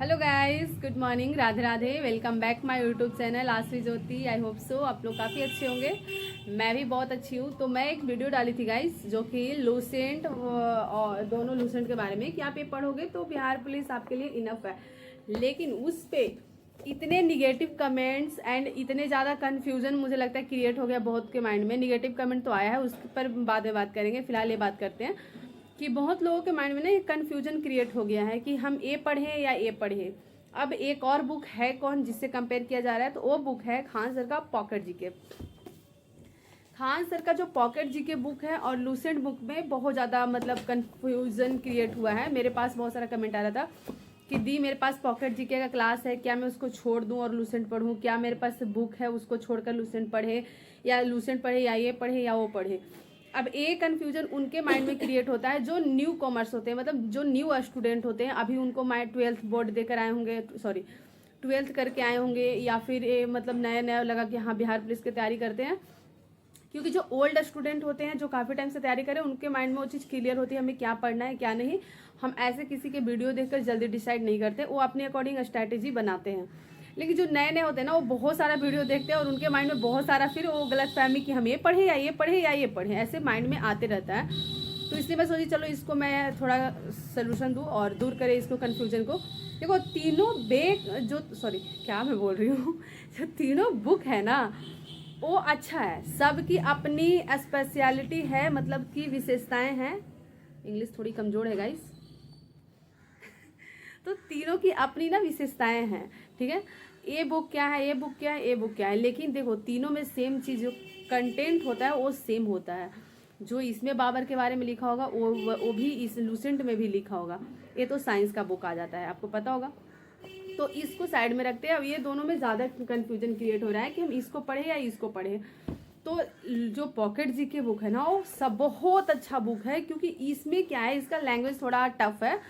Hello guys, good morning, Radhe Radhe. Welcome back my YouTube channel Aasvi Jyoti. I hope so आप लोग काफ़ी अच्छे होंगे। मैं भी बहुत अच्छी हूँ। तो मैं एक वीडियो डाली थी गाइस, जो कि लूसेंट और दोनों लूसेंट के बारे में कि आप ये पढ़ोगे तो बिहार पुलिस आपके लिए इनफ है। लेकिन उस पर इतने निगेटिव कमेंट्स एंड इतने ज़्यादा कन्फ्यूजन मुझे लगता है क्रिएट हो गया बहुत के माइंड में। निगेटिव कमेंट तो आया है, उस पर बाद में बात करेंगे। फिलहाल ये बात करते हैं कि बहुत लोगों के माइंड में ना ये कन्फ्यूजन क्रिएट हो गया है कि हम ए पढ़ें या ए पढ़ें। अब एक और बुक है कौन जिससे कंपेयर किया जा रहा है, तो वो बुक है खान सर का पॉकेट जीके। खान सर का जो पॉकेट जीके बुक है और लूसेंट बुक में बहुत ज़्यादा मतलब कन्फ्यूजन क्रिएट हुआ है। मेरे पास बहुत सारा कमेंट आ रहा था कि दी मेरे पास पॉकेट जीके का क्लास है, क्या मैं उसको छोड़ दूं और लूसेंट पढ़ूं? क्या मेरे पास बुक है उसको छोड़कर लूसेंट पढ़े, या लूसेंट पढ़े या ये पढ़े या वो पढ़े? अब एक कन्फ्यूजन उनके माइंड में क्रिएट होता है जो न्यू कॉमर्स होते हैं, मतलब जो न्यू स्टूडेंट होते हैं। अभी उनको माइंड 12th बोर्ड देकर आए होंगे, सॉरी 12th करके आए होंगे, या फिर मतलब नया नया लगा कि हाँ बिहार पुलिस की तैयारी करते हैं। क्योंकि जो ओल्ड स्टूडेंट होते हैं जो काफ़ी टाइम से तैयारी करें, उनके माइंड में वो चीज़ क्लियर होती है हमें क्या पढ़ना है क्या नहीं। हम ऐसे किसी के वीडियो देखकर जल्दी डिसाइड नहीं करते, वो अपने अकॉर्डिंग स्ट्रैटेजी बनाते हैं। लेकिन जो नए नए होते हैं ना, वो बहुत सारा वीडियो देखते हैं और उनके माइंड में बहुत सारा फिर वो गलत फहमी कि हम ये पढ़े या ये पढ़े या ये पढ़े, ऐसे माइंड में आते रहता है। तो इसलिए मैं सोची चलो इसको मैं थोड़ा सोल्यूशन दूँ और दूर करे इसको कन्फ्यूजन को। देखो तीनों जो सॉरी क्या मैं बोल रही हूँ जो तीनों बुक है ना, वो अच्छा है। सबकी अपनी स्पेशलिटी है, मतलब की विशेषताएं हैं। इंग्लिश थोड़ी कमजोर है गाइस। तो तीनों की अपनी ना विशेषताएं हैं, ठीक है। ये बुक क्या है, ये बुक क्या है, ये बुक क्या है, लेकिन देखो तीनों में सेम चीज़ जो कंटेंट होता है वो सेम होता है। जो इसमें बाबर के बारे में लिखा होगा वो भी इस लूसेंट में भी लिखा होगा। ये तो साइंस का बुक आ जाता है, आपको पता होगा। तो इसको साइड में रखते हैं। अब ये दोनों में ज़्यादा कन्फ्यूजन क्रिएट हो रहा है कि हम इसको पढ़े या इसको पढ़े। तो जो पॉकेट जी की बुक है ना, वो सब बहुत अच्छा बुक है, क्योंकि इसमें क्या है, इसका लैंग्वेज थोड़ा टफ है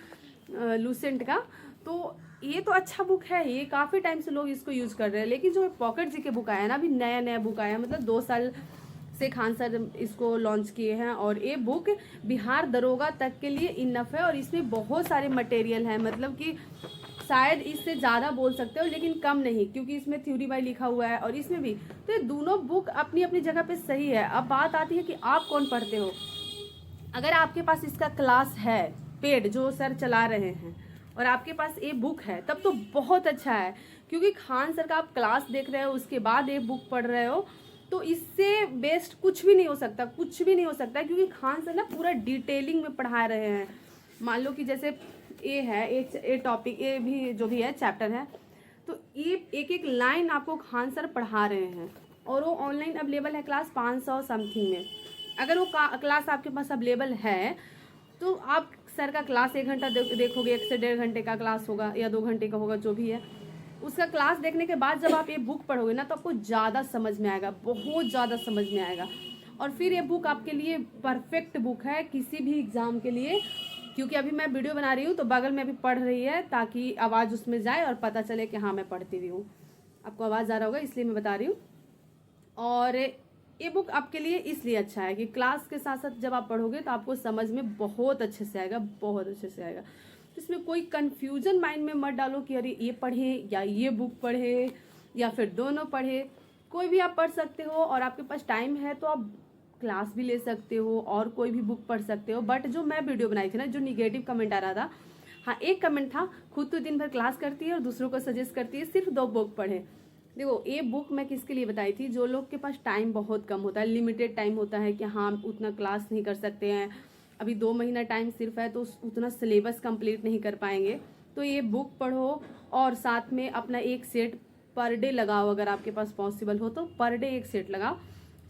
लूसेंट का। तो ये तो अच्छा बुक है, ये काफ़ी टाइम से लोग इसको यूज़ कर रहे हैं। लेकिन जो पॉकेट जी के बुक आया ना, अभी नया नया बुक आया, मतलब 2 साल से खान सर इसको लॉन्च किए हैं। और ये बुक बिहार दरोगा तक के लिए इनफ है और इसमें बहुत सारे मटेरियल हैं, मतलब कि शायद इससे ज़्यादा बोल सकते हो लेकिन कम नहीं, क्योंकि इसमें थ्योरी वाई लिखा हुआ है और इसमें भी। तो ये दोनों बुक अपनी अपनी जगह पे सही है। अब बात आती है कि आप कौन पढ़ते हो। अगर आपके पास इसका क्लास है पेड जो सर चला रहे हैं और आपके पास ये बुक है, तब तो बहुत अच्छा है। क्योंकि खान सर का आप क्लास देख रहे हो, उसके बाद ये बुक पढ़ रहे हो, तो इससे बेस्ट कुछ भी नहीं हो सकता, कुछ भी नहीं हो सकता। क्योंकि खान सर ना पूरा डिटेलिंग में पढ़ा रहे हैं। मान लो कि जैसे ये है, एक टॉपिक, ये भी जो भी है चैप्टर है, तो ये एक एक लाइन आपको खान सर पढ़ा रहे हैं। और वो ऑनलाइन अवेलेबल है क्लास 500 समथिंग में। अगर वो क्लास आपके पास अवेलेबल है तो आप सर का क्लास 1 घंटा देखोगे, 1 से 1.5 घंटे का क्लास होगा या 2 घंटे का होगा, जो भी है। उसका क्लास देखने के बाद जब आप ये बुक पढ़ोगे ना, तो आपको ज़्यादा समझ में आएगा, बहुत ज़्यादा समझ में आएगा। और फिर ये बुक आपके लिए परफेक्ट बुक है किसी भी एग्ज़ाम के लिए। क्योंकि अभी मैं वीडियो बना रही हूँ तो बगल में अभी पढ़ रही है, ताकि आवाज़ उसमें जाए और पता चले कि हाँ मैं पढ़ती भी हूँ। आपको आवाज़ आ रहा होगा इसलिए मैं बता रही हूँ। और ये बुक आपके लिए इसलिए अच्छा है कि क्लास के साथ साथ जब आप पढ़ोगे तो आपको समझ में बहुत अच्छे से आएगा, बहुत अच्छे से आएगा। तो इसमें कोई कन्फ्यूजन माइंड में मत डालो कि अरे ये पढ़े या ये बुक पढ़े या फिर दोनों पढ़े। कोई भी आप पढ़ सकते हो, और आपके पास टाइम है तो आप क्लास भी ले सकते हो और कोई भी बुक पढ़ सकते हो। बट जो मैं वीडियो बनाई थी ना, जो निगेटिव कमेंट आ रहा था, हाँ एक कमेंट था, खुद तो दिन भर क्लास करती है और दूसरों को सजेस्ट करती है सिर्फ 2 बुक पढ़े। देखो ये बुक मैं किसके लिए बताई थी, जो लोग के पास टाइम बहुत कम होता है, लिमिटेड टाइम होता है कि हाँ उतना क्लास नहीं कर सकते हैं, अभी 2 महीना टाइम सिर्फ है तो उतना सिलेबस कंप्लीट नहीं कर पाएंगे। तो ये बुक पढ़ो और साथ में अपना एक सेट पर डे लगाओ। अगर आपके पास पॉसिबल हो तो पर डे एक सेट लगाओ,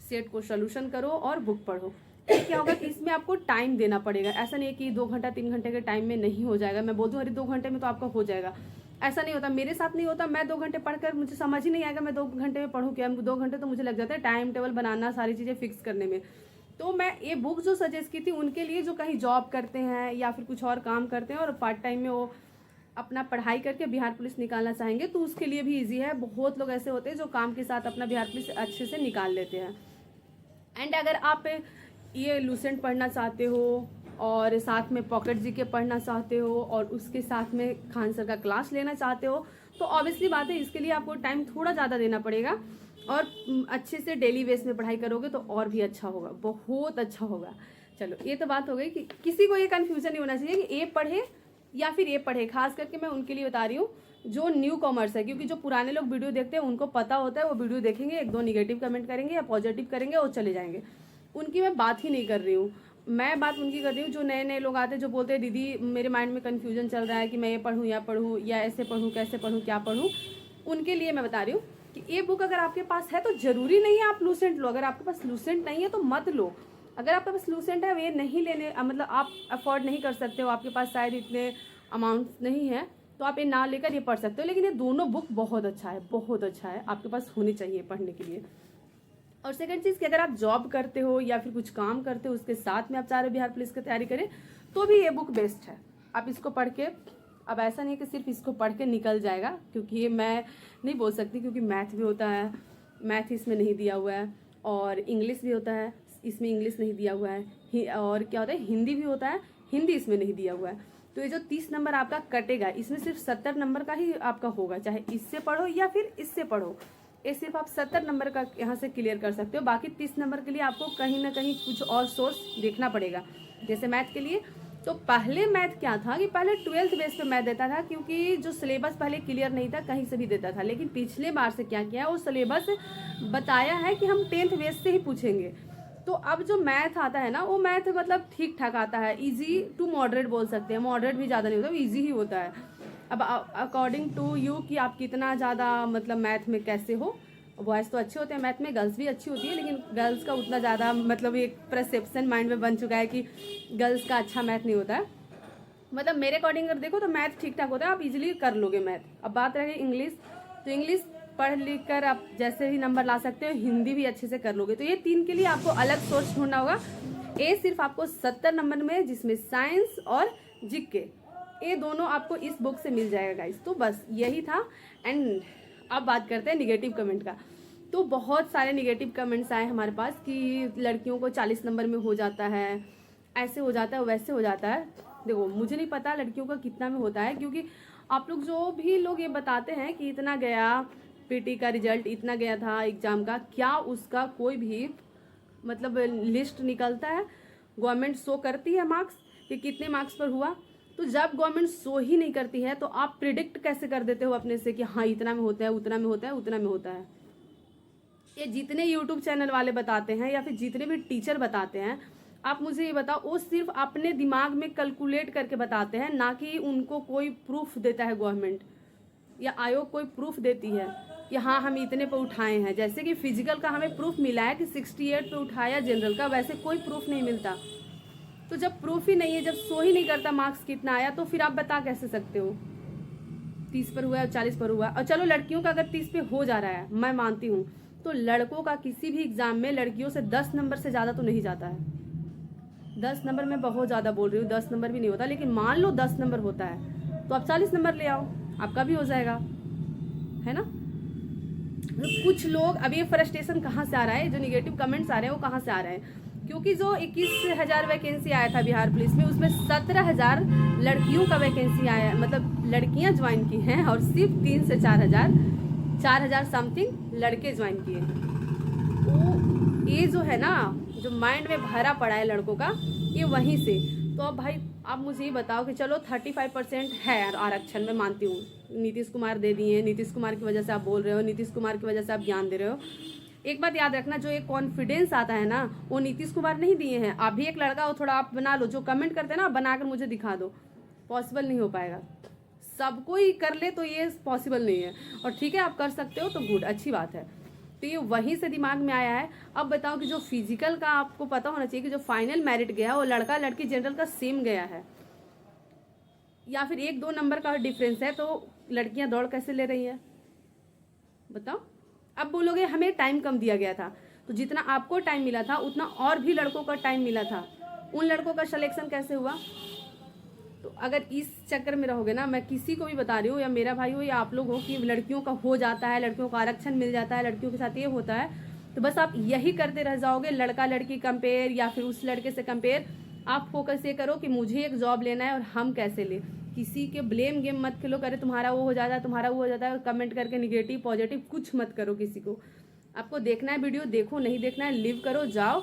सेट को सोल्यूशन करो और बुक पढ़ो। क्या होगा कि इसमें आपको टाइम देना पड़ेगा। ऐसा नहीं है कि 2 घंटा 3 घंटे के टाइम में नहीं हो जाएगा। मैं बोल दूँ अरे 2 घंटे में तो आपका हो जाएगा, ऐसा नहीं होता। मेरे साथ नहीं होता। मैं 2 घंटे पढ़कर मुझे समझ ही नहीं आएगा मैं 2 घंटे में पढ़ूँ क्या। 2 घंटे तो मुझे लग जाता है टाइम टेबल बनाना, सारी चीज़ें फिक्स करने में। तो मैं ये बुक जो सजेस्ट की थी उनके लिए जो कहीं जॉब करते हैं या फिर कुछ और काम करते हैं और पार्ट टाइम में वो अपना पढ़ाई करके बिहार पुलिस निकालना चाहेंगे, तो उसके लिए भी ईजी है। बहुत लोग ऐसे होते हैं जो काम के साथ अपना बिहार पुलिस अच्छे से निकाल लेते हैं। एंड अगर आप ये लूसेंट पढ़ना चाहते हो और साथ में पॉकेट जीके पढ़ना चाहते हो और उसके साथ में खान सर का क्लास लेना चाहते हो, तो ऑब्वियसली बात है इसके लिए आपको टाइम थोड़ा ज़्यादा देना पड़ेगा और अच्छे से डेली बेस में पढ़ाई करोगे तो और भी अच्छा होगा, बहुत अच्छा होगा। चलो ये तो बात हो गई कि किसी को ये कन्फ्यूजन नहीं होना चाहिए कि ए पढ़े या फिर ए पढ़े। खास करके मैं उनके लिए बता रही हूँ जो न्यू कॉमर्स है, क्योंकि जो पुराने लोग वीडियो देखते हैं उनको पता होता है, वो वीडियो देखेंगे, एक दो निगेटिव कमेंट करेंगे या पॉजिटिव करेंगे और चले जाएंगे। उनकी मैं बात ही नहीं कर रही हूँ, मैं बात उनकी कर रही हूँ जो नए नए लोग आते हैं, जो बोलते हैं दीदी मेरे माइंड में कन्फ्यूजन चल रहा है कि मैं ये पढ़ूँ या ऐसे पढ़ूँ, कैसे पढ़ूँ, क्या पढ़ूँ। उनके लिए मैं बता रही हूँ कि ये बुक अगर आपके पास है तो ज़रूरी नहीं है आप लूसेंट लो। अगर आपके पास लूसेंट नहीं है तो मत लो। अगर आपके पास लूसेंट है, वे नहीं लेने मतलब आप अफोर्ड नहीं कर सकते हो, आपके पास शायद इतने अमाउंट नहीं है, तो आप ये ना लेकर ये पढ़ सकते हो। लेकिन ये दोनों बुक बहुत अच्छा है, बहुत अच्छा है, आपके पास होनी चाहिए पढ़ने के लिए। और सेकंड चीज़ कि अगर आप जॉब करते हो या फिर कुछ काम करते हो, उसके साथ में आप चाह रहे हो बिहार पुलिस की तैयारी करें, तो भी ये बुक बेस्ट है। आप इसको पढ़ के, अब ऐसा नहीं कि सिर्फ इसको पढ़ के निकल जाएगा, क्योंकि ये मैं नहीं बोल सकती, क्योंकि मैथ भी होता है, मैथ इसमें नहीं दिया हुआ है, और इंग्लिश भी होता है, इसमें इंग्लिश नहीं दिया हुआ है, और क्या होता है हिंदी भी होता है, हिंदी इसमें नहीं दिया हुआ है। तो ये जो 30 नंबर आपका कटेगा, इसमें सिर्फ 70 नंबर का ही आपका होगा, चाहे इससे पढ़ो या फिर इससे पढ़ो। ये सिर्फ आप 70 नंबर का यहाँ से क्लियर कर सकते हो। बाकी 30 नंबर के लिए आपको कहीं ना कहीं कुछ और सोर्स देखना पड़ेगा। जैसे मैथ के लिए, तो पहले मैथ क्या था कि पहले 12th बेस पे मैथ देता था, क्योंकि जो सिलेबस पहले क्लियर नहीं था, कहीं से भी देता था। लेकिन पिछले बार से क्या किया है, वो सिलेबस बताया है कि हम 10th बेस से ही पूछेंगे। तो अब जो मैथ आता है ना, वो मैथ मतलब ठीक ठाक आता है, इजी टू मॉडरेट बोल सकते हैं, मॉडरेट भी ज़्यादा नहीं होता, इजी ही होता है। अब अकॉर्डिंग टू यू कि आप कितना ज़्यादा मतलब मैथ में कैसे हो। बॉयज़ तो अच्छे होते हैं मैथ में, गर्ल्स भी अच्छी होती है, लेकिन गर्ल्स का उतना ज़्यादा मतलब एक परसेप्शन माइंड में बन चुका है कि गर्ल्स का अच्छा मैथ नहीं होता है। मतलब मेरे अकॉर्डिंग अगर देखो तो मैथ ठीक ठाक होता है, आप इजीली कर लोगे मैथ। अब बात रहे इंग्लिश, तो इंग्लिश पढ़ लिख कर आप जैसे भी नंबर ला सकते हो, हिंदी भी अच्छे से कर लोगे। तो ये 3 के लिए आपको अलग सोर्स ढूंढना होगा। ए सिर्फ आपको 70 नंबर में, जिसमें साइंस और जीके, ये दोनों आपको इस बुक से मिल जाएगा गाइस। तो बस यही था। एंड अब बात करते हैं निगेटिव कमेंट का। तो बहुत सारे निगेटिव कमेंट्स आए हमारे पास कि लड़कियों को 40 नंबर में हो जाता है, ऐसे हो जाता है, वैसे हो जाता है। देखो मुझे नहीं पता लड़कियों का कितना में होता है, क्योंकि आप लोग जो भी लोग ये बताते हैं कि इतना गया, पीटी का रिजल्ट इतना गया था एग्ज़ाम का, क्या उसका कोई भी मतलब लिस्ट निकलता है? गवर्नमेंट शो करती है मार्क्स कि कितने मार्क्स पर हुआ? तो जब गवर्नमेंट शो ही नहीं करती है तो आप प्रिडिक्ट कैसे कर देते हो अपने से कि हाँ इतना में होता है, उतना में होता है, उतना में होता है? ये जितने यूट्यूब चैनल वाले बताते हैं या फिर जितने भी टीचर बताते हैं, आप मुझे ये बताओ, वो सिर्फ अपने दिमाग में कैलकुलेट करके बताते हैं, ना कि उनको कोई प्रूफ देता है गवर्नमेंट या आयोग कोई प्रूफ देती है कि हाँ हम इतने पे उठाए हैं। जैसे कि फिजिकल का हमें प्रूफ मिला है कि 68 पे उठाया जनरल का, वैसे कोई प्रूफ नहीं मिलता। तो जब प्रूफ ही नहीं है, जब शो ही नहीं करता मार्क्स कितना आया, तो फिर आप बता कैसे सकते हो 30 पर हुआ है और 40 पर हुआ? और चलो लड़कियों का अगर 30 पे हो जा रहा है, मैं मानती हूँ, तो लड़कों का किसी भी एग्जाम में लड़कियों से 10 नंबर से ज़्यादा तो नहीं जाता है। 10 नंबर मैं बहुत ज़्यादा बोल रही हूँ, 10 नंबर भी नहीं होता, लेकिन मान लो 10 नंबर होता है तो आप 40 नंबर ले आओ, आपका भी हो जाएगा, है ना? तो कुछ लोग, अब ये फ्रस्ट्रेशन कहाँ से आ रहा है, जो निगेटिव कमेंट्स आ रहे हैं वो कहाँ से आ रहे हैं? क्योंकि जो 21,000 वैकेंसी आया था बिहार पुलिस में, उसमें 17,000 लड़कियों का वैकेंसी आया, मतलब लड़कियां ज्वाइन की हैं, और सिर्फ 3 से 4,000 समथिंग लड़के ज्वाइन किए हैं। तो ये जो है ना, जो माइंड में भरा पड़ा है लड़कों का, ये वहीं से। तो अब भाई आप मुझे ये बताओ कि चलो 35% है आरक्षण, मैं मानती हूँ नीतीश कुमार दे दिए, नीतीश कुमार की वजह से आप बोल रहे हो, नीतीश कुमार की वजह से आप ज्ञान दे रहे हो। एक बात याद रखना, जो एक कॉन्फिडेंस आता है ना, वो नीतीश कुमार नहीं दिए हैं। आप भी एक लड़का हो, थोड़ा आप बना लो, जो कमेंट करते हैं ना बनाकर मुझे दिखा दो। पॉसिबल नहीं हो पाएगा, सबको ही कर ले तो ये पॉसिबल नहीं है। और ठीक है आप कर सकते हो तो गुड, अच्छी बात है। तो ये वहीं से दिमाग में आया है। अब बताओ कि जो फिजिकल का आपको पता होना चाहिए कि जो फाइनल मेरिट गया वो लड़का लड़की जनरल का सेम गया है, या फिर 1-2 नंबर का डिफरेंस है, तो लड़कियां दौड़ कैसे ले रही है बताओ? अब बोलोगे हमें टाइम कम दिया गया था, तो जितना आपको टाइम मिला था उतना और भी लड़कों का टाइम मिला था, उन लड़कों का सिलेक्शन कैसे हुआ? तो अगर इस चक्कर में रहोगे ना, मैं किसी को भी बता रही हूँ, या मेरा भाई हो या आप लोग हो, कि लड़कियों का हो जाता है, लड़कियों का आरक्षण मिल जाता है, लड़कियों के साथ ये होता है, तो बस आप यही करते रह जाओगे, लड़का लड़की कंपेयर या फिर उस लड़के से कंपेयर। आप फोकस ये करो कि मुझे एक जॉब लेना है और हम कैसे ले। किसी के ब्लेम गेम मत खेलो, करे तुम्हारा वो हो जाता है, तुम्हारा वो हो जाता है, और कमेंट करके निगेटिव पॉजिटिव कुछ मत करो किसी को। आपको देखना है वीडियो देखो, नहीं देखना है लिव करो, जाओ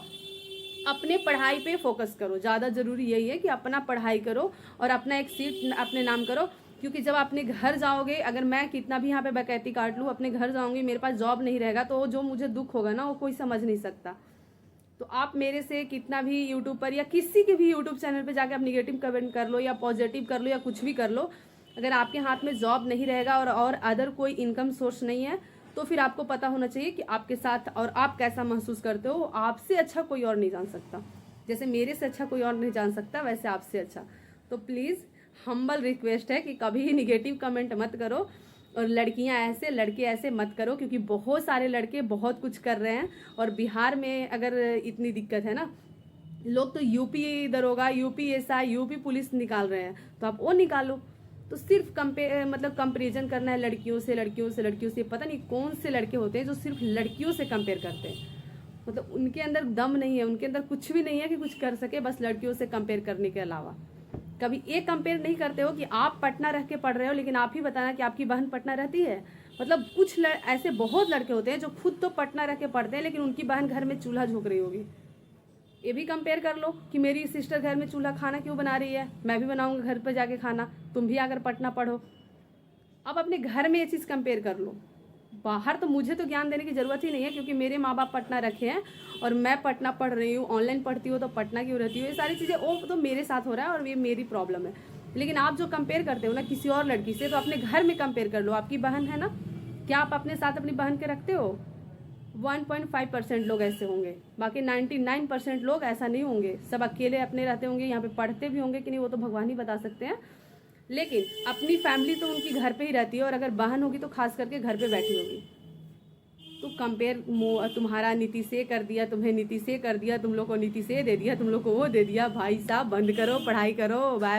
अपने पढ़ाई पे फोकस करो। ज़्यादा ज़रूरी यही है कि अपना पढ़ाई करो और अपना एक सीट अपने नाम करो। क्योंकि जब अपने घर जाओगे, अगर मैं कितना भी यहाँ पे बकैती काट लूँ, अपने घर जाऊँगी, मेरे पास जॉब नहीं रहेगा, तो जो मुझे दुख होगा ना वो कोई समझ नहीं सकता। तो आप मेरे से कितना भी यूट्यूब पर या किसी के भी यूट्यूब चैनल पे जाके आप निगेटिव कमेंट कर लो या पॉजिटिव कर लो या कुछ भी कर लो, अगर आपके हाथ में जॉब नहीं रहेगा और अदर कोई इनकम सोर्स नहीं है, तो फिर आपको पता होना चाहिए कि आपके साथ और आप कैसा महसूस करते हो। आपसे अच्छा कोई और नहीं जान सकता। जैसे मेरे से अच्छा कोई और नहीं जान सकता, वैसे आपसे अच्छा। तो प्लीज़ हम्बल रिक्वेस्ट है कि कभी निगेटिव कमेंट मत करो, और लड़कियां ऐसे लड़के ऐसे मत करो, क्योंकि बहुत सारे लड़के बहुत कुछ कर रहे हैं। और बिहार में अगर इतनी दिक्कत है ना, लोग तो यूपी दरोगा, यूपी एसआई, यूपी पुलिस निकाल रहे हैं, तो आप वो निकालो। तो सिर्फ कंपेरिजन करना है लड़कियों से, लड़कियों से, लड़कियों से। पता नहीं कौन से लड़के होते हैं जो सिर्फ लड़कियों से कंपेयर करते हैं। मतलब उनके अंदर दम नहीं है, उनके अंदर कुछ भी नहीं है कि कुछ कर सके, बस लड़कियों से कंपेयर करने के अलावा। कभी ये कंपेयर नहीं करते हो कि आप पटना रह के पढ़ रहे हो, लेकिन आप ही बताना कि आपकी बहन पटना रहती है। मतलब कुछ ऐसे बहुत लड़के होते हैं जो खुद तो पटना रह के पढ़ते हैं, लेकिन उनकी बहन घर में चूल्हा झोंक रही होगी। ये भी कंपेयर कर लो कि मेरी सिस्टर घर में चूल्हा खाना क्यों बना रही है, मैं भी बनाऊंगा घर पर जाके खाना, तुम भी आकर पटना पढ़ो। अब अपने घर में ये चीज़ कंपेयर कर लो। बाहर तो मुझे तो ज्ञान देने की ज़रूरत ही नहीं है, क्योंकि मेरे माँ बाप पटना रखे हैं और मैं पटना पढ़ रही हूँ, ऑनलाइन पढ़ती हूँ, तो पटना क्यों रहती हूँ। ये सारी चीज़ें वो तो मेरे साथ हो रहा है और ये मेरी प्रॉब्लम है। लेकिन आप जो कंपेयर करते हो ना किसी और लड़की से, तो अपने घर में कंपेयर कर लो। आपकी बहन है ना, क्या आप अपने साथ अपनी बहन के रखते हो? 1.5% लोग ऐसे होंगे, बाकी 99% लोग ऐसा नहीं होंगे। सब अकेले अपने रहते होंगे, यहाँ पे पढ़ते भी होंगे कि नहीं वो तो भगवान ही बता सकते हैं। लेकिन अपनी फैमिली तो उनकी घर पे ही रहती है, और अगर बहन होगी तो खास करके घर पे बैठी होगी। तो कंपेयर तुम्हारा नीति से कर दिया, तुम्हें नीति से कर दिया, तुम लोग को नीति से दे दिया, तुम लोग को वो दे दिया। भाई साहब बंद करो, पढ़ाई करो। बाय।